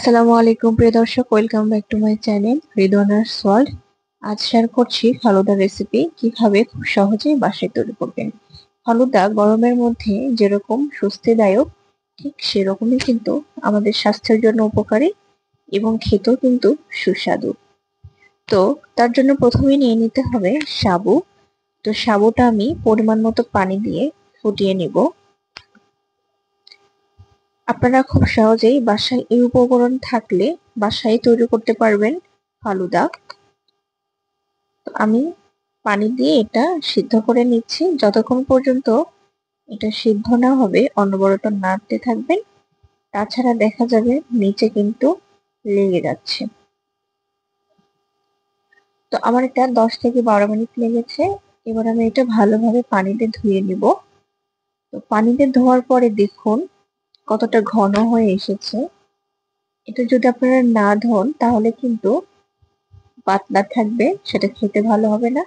আসসালামু আলাইকুম প্রিয় দর্শক, welcome back to my channel Ridwana's world. আজ শেয়ার করছি ফালুদা রেসিপি কিভাবে খুব সহজেই বাসায় তৈরি করবেন। ফালুদা গরমের মধ্যে যেরকম স্বস্তিদায়ক, ঠিক সেরকমই কিন্তু আমাদের স্বাস্থ্যের জন্য উপকারী এবং খেতেও কিন্তু সুস্বাদু। তো তার জন্য প্রথমে নিয়ে নিতে হবে সাবু। তো সাবুটা আমি পরিমাণ মতো পানি দিয়ে ফুটিয়ে নিব। আপনারা খুব সহজেই বাসায় এই উপকরণ থাকলে বাসায় তৈরি করতে পারবেন ফালুদা। আমি পানি দিয়ে এটা সিদ্ধ করে নিচ্ছি। যতক্ষণ পর্যন্ত এটা সিদ্ধ না হবে অনবরত নাড়তে থাকবেন, তাছাড়া দেখা যাবে নিচে কিন্তু লেগে যাচ্ছে। তো আমার এটা 10 থেকে 12 মিনিট লেগেছে। এবার আমি এটা ভালোভাবে পানিতে ধুয়ে নিব। তো পানিতে ধোয়ার পরে দেখুন কতটা ঘন হয়ে এসেছে। এটা যদি আপনারা না ধোন তাহলে কিন্তু পাতলা থাকবে, সেটা খেতে ভালো হবে না।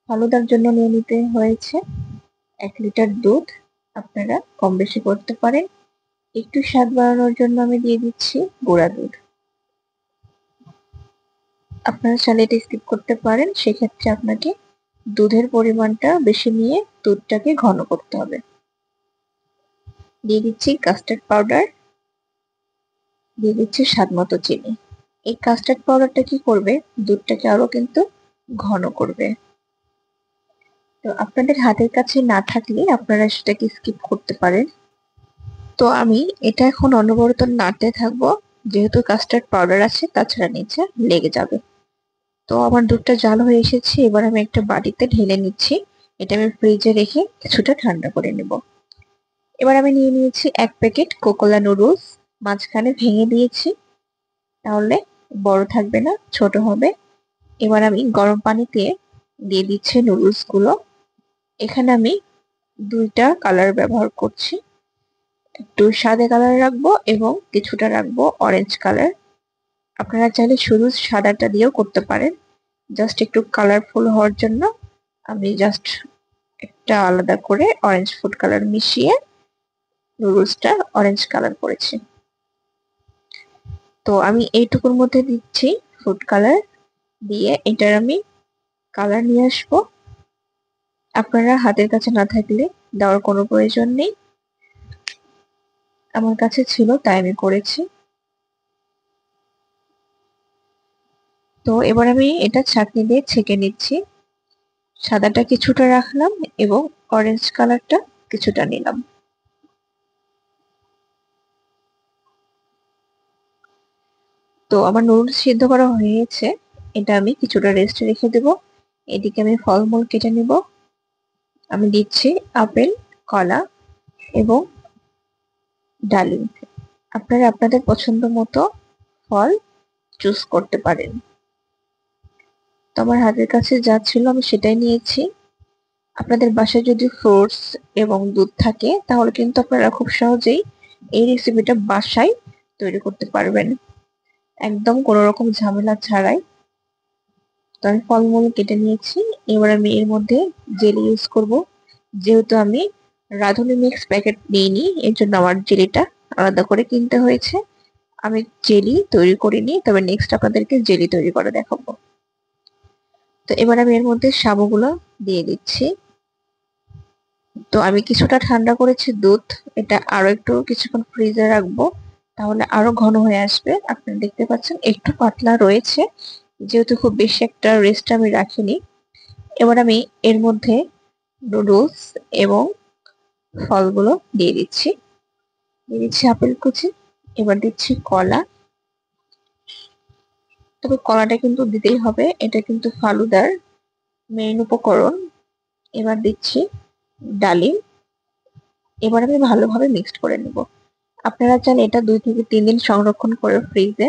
ফালুদার জন্য নিয়ে নিতে হয়েছে 1 লিটার দুধ। আপনারা কম বেশি করতে পারেন। একটু স্বাদ বাড়ানোর জন্য আমি দিয়ে দিচ্ছি গুঁড়া দুধ। আপনারা চাইলে এটা স্কিপ করতে পারেন, সেক্ষেত্রে আপনাকে দুধের পরিমাণটা বেশি নিয়ে দুধটাকে ঘন করতে হবে। দিয়ে দিচ্ছি কাস্টার্ড পাউডার, দিয়ে দিচ্ছি স্বাদ মতো চিনি। এই কাস্টার্ড পাউডারটা কি করবে, দুধটাকে আরো কিন্তু ঘন করবে। তো আপনাদের হাতের কাছে না থাকলে আপনারা সেটাকে স্কিপ করতে পারেন। তো আমি এটা এখন অনবরত নাড়তে থাকবো, যেহেতু কাস্টার্ড পাউডার আছে, তাছাড়া নিচে লেগে যাবে। তো আমার দুধটা জাল হয়ে এসেছে, এবার আমি একটা বাটিতে ঢেলে নিচ্ছি। এটা আমি ফ্রিজে রেখে কিছুটা ঠান্ডা করে নেব। এবার আমি নিয়ে নিয়েছি 1 প্যাকেট কোকোলা নুডলস, মাঝখানে ভেঙে দিয়েছি, তাহলে বড় থাকবে না, ছোট হবে। এবার আমি গরম পানিতে দিয়ে দিচ্ছি নুডলস গুলো। এখানে আমি 2টা কালার ব্যবহার করছি, একটু সাদা কালার রাখবো এবং কিছুটা রাখবো অরেঞ্জ কালার। আপনারা চাইলে শুধু সাদাটা দিয়েও করতে পারেন। জাস্ট একটু কালারফুল হওয়ার জন্য আমি জাস্ট একটা আলাদা করে অরেঞ্জ ফুড কালার মিশিয়ে নুডলসটা অরেঞ্জ কালার করেছি। তো আমি এইটুকুর মধ্যে দিচ্ছি ফুড কালার, দিয়ে এটার আমি কালার নিয়ে আসবো। আপনারা হাতের কাছে না থাকলে দেওয়ার কোনো প্রয়োজন নেই, আমার কাছে ছিল তাই আমি করেছি। তো এবার আমি এটা ছাঁকনি দিয়ে ছেঁকে নিচ্ছি। সাদাটা কিছুটা রাখলাম এবং অরেঞ্জ কালারটা কিছুটা নিলাম। তো আমার নুডলস সিদ্ধ করা হয়ে গেছে, এটা আমি কিছুটা রেস্টে রেখে দেব। এদিকে আমি ফলমূল কেটে নেব। আমি দিচ্ছি আপেল, কলা এবং ডালিম। আপনারা আপনাদের পছন্দ মতো ফল চুজ করতে পারেন। তো আমার হাতের কাছে যা ছিল আমি সেটাই নিয়েছি। আপনাদের বাসায় যদি ফ্রুটস এবং দুধ থাকে তাহলে কিন্তু আপনারা খুব সহজেই এই রেসিপিটা বাসায় তৈরি করতে পারবেন, একদম কোনো রকম ঝামেলা ছাড়াই। তো আমি ফলমূল কেটে নিয়েছি। এবার আমি এর মধ্যে জেলি ইউজ করব। যেহেতু আমি রাঁধুনি মিক্স প্যাকেট নিইনি, এর জন্য আমার জেলিটা আলাদা করে কিনতে হয়েছে। আমি জেলি তৈরি করিনি, তবে নেক্সট আপনাদেরকে জেলি তৈরি করে দেখাবো। তো এবার আমি এর মধ্যে সাবুগুলো দিয়ে দিচ্ছি। তো আমি কিছুটা ঠান্ডা করেছি দুধ, এটা আরো একটু কিছুক্ষণ ফ্রিজে রাখবো, তাহলে আরো ঘন হয়ে আসবে। আপনারা দেখতে পাচ্ছেন একটু পাতলা রয়েছে, যেহেতু খুব বেশি একটা রেস্ট আমি রাখিনি। এবার আমি এর মধ্যে নুডলস এবং ফলগুলো দিয়ে দিচ্ছি। দিয়ে দিচ্ছি আপেল কুচি, এবার দিচ্ছি কলা। তবে কলাটা কিন্তু দিতেই হবে, এটা কিন্তু ফালুদার মেইন উপকরণ। এবার দিচ্ছি ডালিম। এবার আমি ভালোভাবে মিক্সড করে নেব। আপনারা চান এটা 2 থেকে 3 দিন সংরক্ষণ করে ফ্রিজে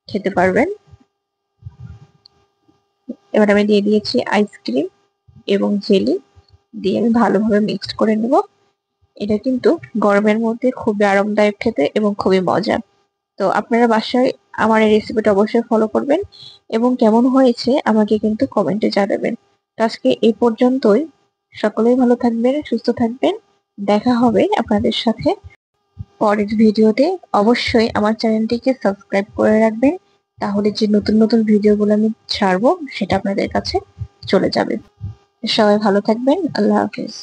খেতে পারবেন। এবার আমি দিয়ে দিয়েছি আইসক্রিম এবং জেলি, দিয়ে আমি ভালোভাবে মিক্সড করে নেব। এটা কিন্তু গরমের মধ্যে খুবই আরামদায়ক খেতে এবং খুবই মজা। তো আপনারা বাসায় আমার এই রেসিপিটা অবশ্যই ফলো করবেন এবং কেমন হয়েছে আমাকে কিন্তু কমেন্টে জানাবেন। তো আজকে এই পর্যন্তই। সকলেই ভালো থাকবেন, সুস্থ থাকবেন। দেখা হবে আপনাদের সাথে পরের ভিডিওতে অবশ্যই আমার চ্যানেলটিকে সাবস্ক্রাইব করে রাখবেন, তাহলে যে নতুন নতুন ভিডিওগুলো আমি ছাড়বো সেটা আপনাদের কাছে চলে যাবে। সবাই ভালো থাকবেন। আল্লাহ হাফেজ।